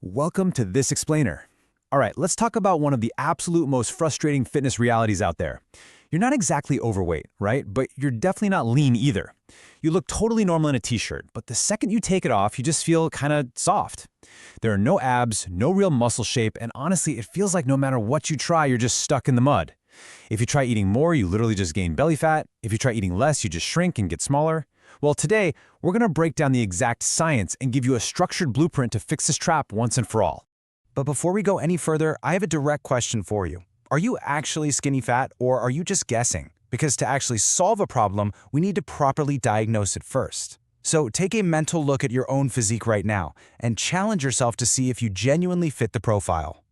Welcome to This Explainer. All right, let's talk about one of the absolute most frustrating fitness realities out there. You're not exactly overweight, right? But you're definitely not lean either. You look totally normal in a t-shirt, but the second you take it off, you just feel kind of soft. There are no abs, no real muscle shape, and honestly, it feels like no matter what you try, you're just stuck in the mud. If you try eating more, you literally just gain belly fat. If you try eating less, you just shrink and get smaller. Well, today, we're going to break down the exact science and give you a structured blueprint to fix this trap once and for all. But before we go any further, I have a direct question for you. Are you actually skinny fat, or are you just guessing? Because to actually solve a problem, we need to properly diagnose it first. So take a mental look at your own physique right now and challenge yourself to see if you genuinely fit the profile.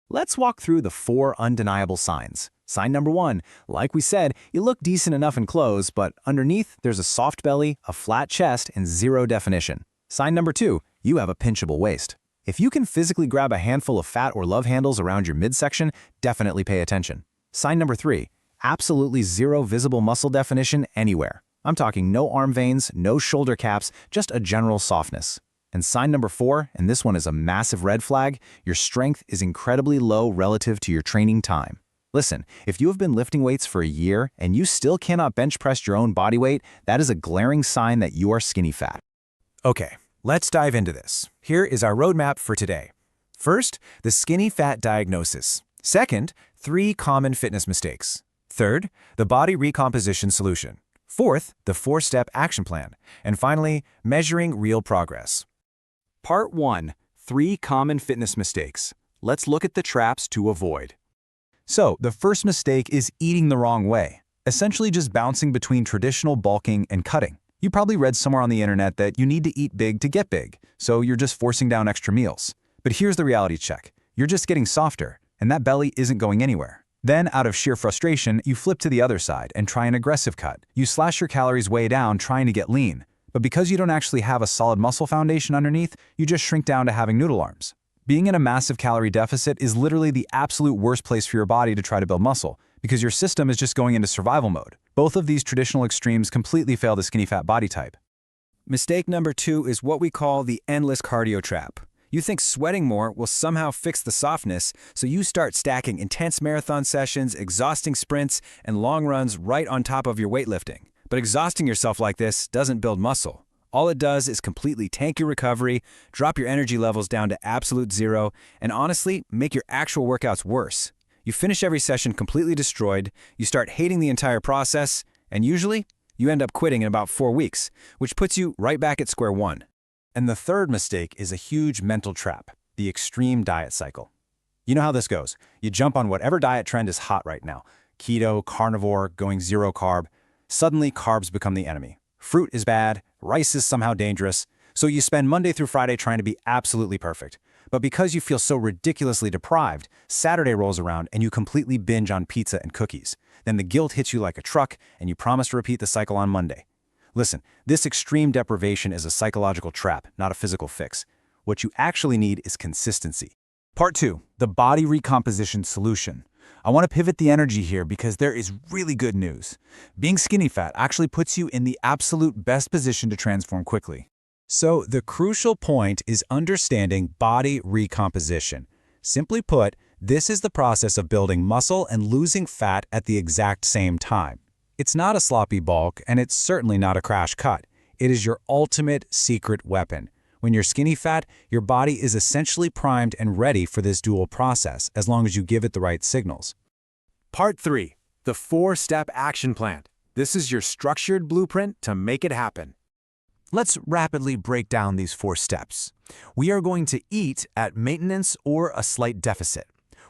Let's walk through the 4 undeniable signs. Sign number 1, like we said, you look decent enough in clothes, but underneath there's a soft belly, a flat chest, and zero definition. Sign number 2, you have a pinchable waist. If you can physically grab a handful of fat or love handles around your midsection, definitely pay attention. Sign number 3, absolutely zero visible muscle definition anywhere. I'm talking no arm veins, no shoulder caps, just a general softness. And sign number 4, and this one is a massive red flag, your strength is incredibly low relative to your training time. Listen, if you have been lifting weights for a year and you still cannot bench press your own body weight, that is a glaring sign that you are skinny fat. Okay, let's dive into this. Here is our roadmap for today. First, the skinny fat diagnosis. Second, 3 common fitness mistakes. Third, the body recomposition solution. Fourth, the 4-step action plan. And finally, measuring real progress. Part 1, 3 common fitness mistakes. Let's look at the traps to avoid. So, the first mistake is eating the wrong way, essentially just bouncing between traditional bulking and cutting. You probably read somewhere on the internet that you need to eat big to get big, so you're just forcing down extra meals. But here's the reality check. You're just getting softer, and that belly isn't going anywhere. Then, out of sheer frustration, you flip to the other side and try an aggressive cut. You slash your calories way down trying to get lean. But because you don't actually have a solid muscle foundation underneath, you just shrink down to having noodle arms. Being in a massive calorie deficit is literally the absolute worst place for your body to try to build muscle, because your system is just going into survival mode. Both of these traditional extremes completely fail the skinny fat body type. Mistake number 2 is what we call the endless cardio trap. You think sweating more will somehow fix the softness, so you start stacking intense marathon sessions, exhausting sprints, and long runs right on top of your weightlifting. But exhausting yourself like this doesn't build muscle. All it does is completely tank your recovery, drop your energy levels down to absolute zero, and honestly, make your actual workouts worse. You finish every session completely destroyed, you start hating the entire process, and usually, you end up quitting in about 4 weeks, which puts you right back at square one. And the third mistake is a huge mental trap, the extreme diet cycle. You know how this goes. You jump on whatever diet trend is hot right now. Keto, carnivore, going zero carb. Suddenly, carbs become the enemy. Fruit is bad, rice is somehow dangerous, so you spend Monday through Friday trying to be absolutely perfect. But because you feel so ridiculously deprived, Saturday rolls around and you completely binge on pizza and cookies. Then the guilt hits you like a truck and you promise to repeat the cycle on Monday. Listen, this extreme deprivation is a psychological trap, not a physical fix. What you actually need is consistency. Part 2, the body recomposition solution. I want to pivot the energy here because there is really good news. Being skinny fat actually puts you in the absolute best position to transform quickly. So the crucial point is understanding body recomposition. Simply put, this is the process of building muscle and losing fat at the exact same time. It's not a sloppy bulk, and it's certainly not a crash cut. It is your ultimate secret weapon. When you're skinny fat, your body is essentially primed and ready for this dual process as long as you give it the right signals. Part 3, the 4-step action plan. This is your structured blueprint to make it happen. Let's rapidly break down these 4 steps. We are going to eat at maintenance or a slight deficit.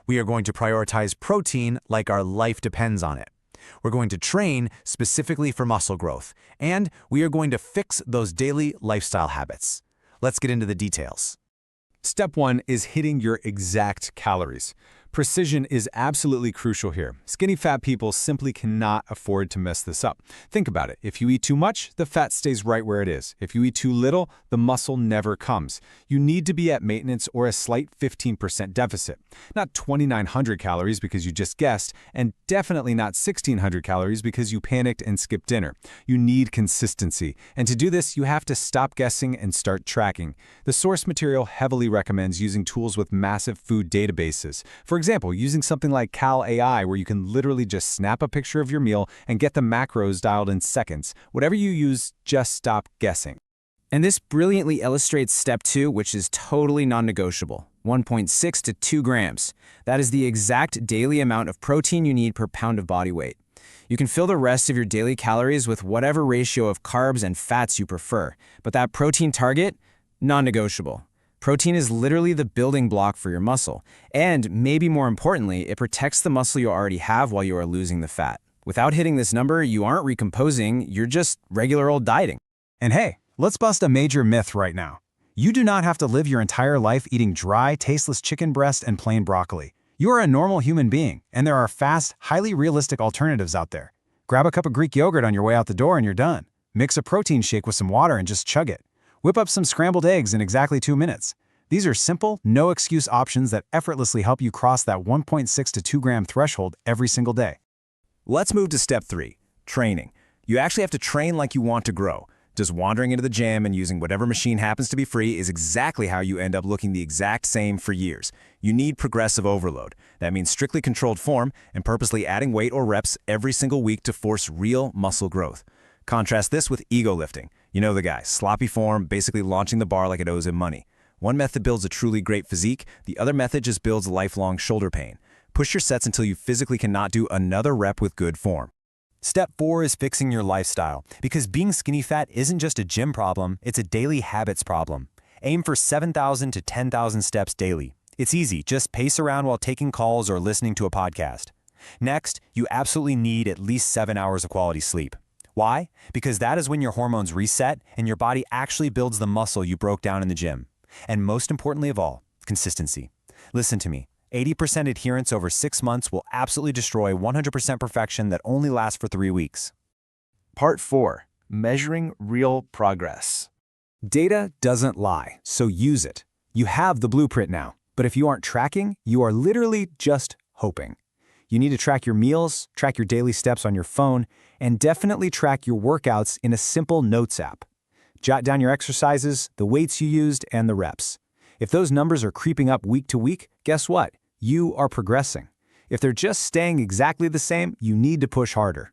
We are going to prioritize protein like our life depends on it. We're going to train specifically for muscle growth, and we are going to fix those daily lifestyle habits. Let's get into the details. Step 1 is hitting your exact calories. Precision is absolutely crucial here. Skinny fat people simply cannot afford to mess this up. Think about it. If you eat too much, the fat stays right where it is. If you eat too little, the muscle never comes. You need to be at maintenance or a slight 15% deficit. Not 2,900 calories because you just guessed, and definitely not 1,600 calories because you panicked and skipped dinner. You need consistency. And to do this, you have to stop guessing and start tracking. The source material heavily recommends using tools with massive food databases. For example, using something like Cal AI, where you can literally just snap a picture of your meal and get the macros dialed in seconds. Whatever you use, just stop guessing. And this brilliantly illustrates step 2, which is totally non-negotiable. 1.6 to 2 grams. That is the exact daily amount of protein you need per pound of body weight. You can fill the rest of your daily calories with whatever ratio of carbs and fats you prefer, but that protein target, non-negotiable. Protein is literally the building block for your muscle, and maybe more importantly, it protects the muscle you already have while you are losing the fat. Without hitting this number, you aren't recomposing, you're just regular old dieting. And hey, let's bust a major myth right now. You do not have to live your entire life eating dry, tasteless chicken breast and plain broccoli. You are a normal human being, and there are fast, highly realistic alternatives out there. Grab a cup of Greek yogurt on your way out the door and you're done. Mix a protein shake with some water and just chug it. Whip up some scrambled eggs in exactly 2 minutes. These are simple, no-excuse options that effortlessly help you cross that 1.6 to 2 gram threshold every single day. Let's move to step 3, training. You actually have to train like you want to grow. Just wandering into the gym and using whatever machine happens to be free is exactly how you end up looking the exact same for years. You need progressive overload. That means strictly controlled form and purposely adding weight or reps every single week to force real muscle growth. Contrast this with ego lifting. You know the guy, sloppy form, basically launching the bar like it owes him money. One method builds a truly great physique, the other method just builds lifelong shoulder pain. Push your sets until you physically cannot do another rep with good form. Step 4 is fixing your lifestyle, because being skinny fat isn't just a gym problem, it's a daily habits problem. Aim for 7,000 to 10,000 steps daily. It's easy, just pace around while taking calls or listening to a podcast. Next, you absolutely need at least 7 hours of quality sleep. Why? Because that is when your hormones reset and your body actually builds the muscle you broke down in the gym. And most importantly of all, consistency. Listen to me. 80% adherence over 6 months will absolutely destroy 100% perfection that only lasts for 3 weeks. Part 4. Measuring real progress. Data doesn't lie, so use it. You have the blueprint now, but if you aren't tracking, you are literally just hoping. You need to track your meals, track your daily steps on your phone, and definitely track your workouts in a simple notes app. Jot down your exercises, the weights you used, and the reps. If those numbers are creeping up week to week, guess what? You are progressing. If they're just staying exactly the same, you need to push harder.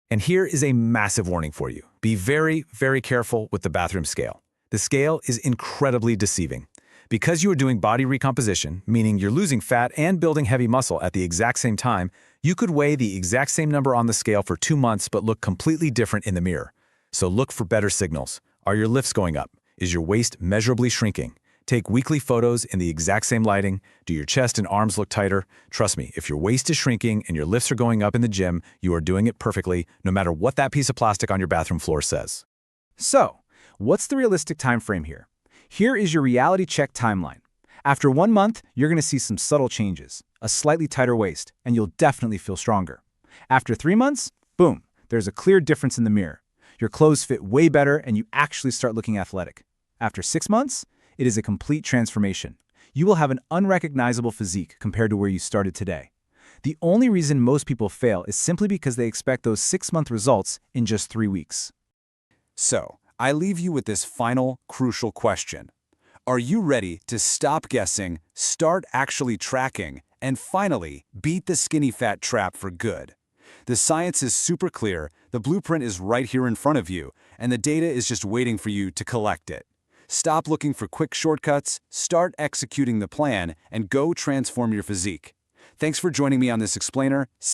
And here is a massive warning for you. Be very, very careful with the bathroom scale. The scale is incredibly deceiving. Because you are doing body recomposition, meaning you're losing fat and building heavy muscle at the exact same time, you could weigh the exact same number on the scale for 2 months but look completely different in the mirror. So look for better signals. Are your lifts going up? Is your waist measurably shrinking? Take weekly photos in the exact same lighting. Do your chest and arms look tighter? Trust me, if your waist is shrinking and your lifts are going up in the gym, you are doing it perfectly, no matter what that piece of plastic on your bathroom floor says. So, what's the realistic time frame here? Here is your reality check timeline. After 1 month, you're going to see some subtle changes, a slightly tighter waist, and you'll definitely feel stronger. After 3 months, boom, there's a clear difference in the mirror. Your clothes fit way better and you actually start looking athletic. After 6 months, it is a complete transformation. You will have an unrecognizable physique compared to where you started today. The only reason most people fail is simply because they expect those 6-month results in just 3 weeks. So, I leave you with this final, crucial question. Are you ready to stop guessing, start actually tracking, and finally beat the skinny fat trap for good? The science is super clear, the blueprint is right here in front of you, and the data is just waiting for you to collect it. Stop looking for quick shortcuts, start executing the plan, and go transform your physique. Thanks for joining me on this explainer.